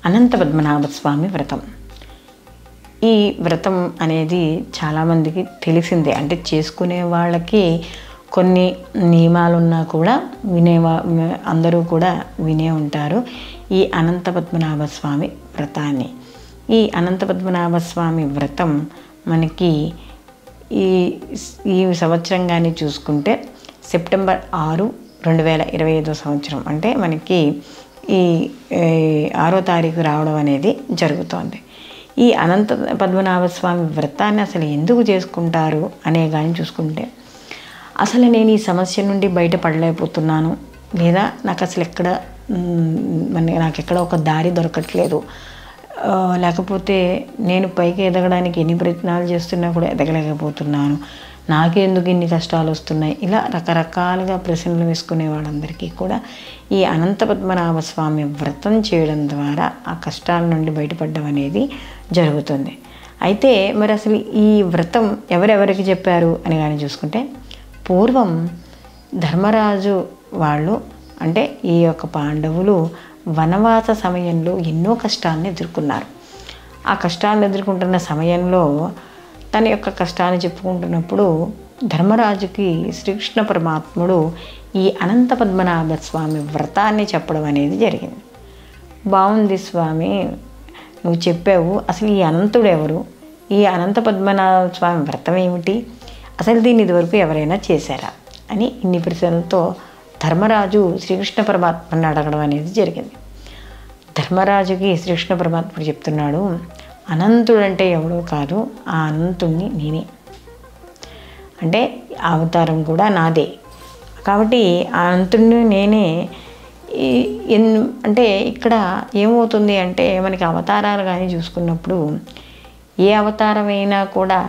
అనంత పద్మనాభ స్వామి వ్రతం. ఈ వ్రతం అనేది చాలామందికి తెలిసిందే. అంటే చేసుకునే వాళ్ళకి కొన్ని నియమాలున్నా కూడా అందరూ కూడా వినే ఉంటారు ఈ అనంత పద్మనాభ స్వామి వ్రతాన్ని. ఈ అనంత పద్మనాభ స్వామి వ్రతం మనకి ఈ సంవత్సరం కానీ చూసుకుంటే సెప్టెంబర్ 6, 2025 సంవత్సరం, అంటే మనకి ఈ 6వ తారీఖు రావడం అనేది జరుగుతోంది. ఈ అనంత పద్మనాభ స్వామి వ్రతాన్ని అసలు ఎందుకు చేసుకుంటారు అనే కానీ చూసుకుంటే, అసలు నేను ఈ సమస్య నుండి బయటపడలేకపోతున్నాను, లేదా నాకు అసలు నాకెక్కడ ఒక దారి దొరకట్లేదు, లేకపోతే నేను పైకి ఎదగడానికి ఎన్ని ప్రయత్నాలు చేస్తున్నా కూడా ఎదగలేకపోతున్నాను, నాకెందుకు ఇన్ని కష్టాలు వస్తున్నాయి, ఇలా రకరకాలుగా ప్రశ్నలు వేసుకునే వాళ్ళందరికీ కూడా ఈ అనంత పద్మనాభ స్వామి వ్రతం చేయడం ద్వారా ఆ కష్టాల నుండి బయటపడడం అనేది జరుగుతుంది. అయితే మరి అసలు ఈ వ్రతం ఎవరెవరికి చెప్పారు అని కానీ చూసుకుంటే, పూర్వం ధర్మరాజు వాళ్ళు, అంటే ఈ యొక్క పాండవులు వనవాస సమయంలో ఎన్నో కష్టాలను ఎదుర్కొన్నారు. ఆ కష్టాలను ఎదుర్కొంటున్న సమయంలో తన యొక్క కష్టాన్ని చెప్పుకుంటున్నప్పుడు ధర్మరాజుకి శ్రీకృష్ణ పరమాత్ముడు ఈ అనంత పద్మనాభ స్వామి వ్రతాన్ని చెప్పడం అనేది జరిగింది. బాగుంది స్వామి, నువ్వు చెప్పావు, అసలు ఈ అనంతుడు ఎవరు, ఈ అనంత పద్మనాభ స్వామి వ్రతం ఏమిటి, అసలు దీన్ని ఇదివరకు ఎవరైనా చేశారా అని ఇన్ని ప్రశ్నలతో ధర్మరాజు శ్రీకృష్ణ పరమాత్మని అడగడం అనేది జరిగింది. ధర్మరాజుకి శ్రీకృష్ణ పరమాత్ముడు చెప్తున్నాడు, అనంతుడంటే ఎవడో కాదు, ఆ అనంతుణ్ణి నేనే, అంటే అవతారం కూడా నాదే, కాబట్టి ఆ అనంతుణ్ణి నేనే. అంటే ఇక్కడ ఏమవుతుంది అంటే, మనకి అవతారాలు కానీ చూసుకున్నప్పుడు ఏ అవతారమైనా కూడా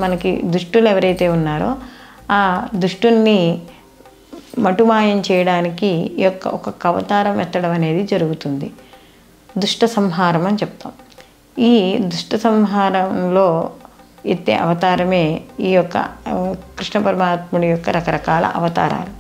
మనకి దుష్టులు ఎవరైతే ఉన్నారో ఆ దుష్టుల్ని మటుమాయం చేయడానికి ఈ యొక్క ఒక్కొక్క అవతారం ఎత్తడం అనేది జరుగుతుంది. దుష్ట సంహారం అని చెప్తాం. ఈ దుష్ట సంహారంలో ఎత్తే అవతారమే ఈ యొక్క కృష్ణ పరమాత్ముడి యొక్క రకరకాల అవతారాలు.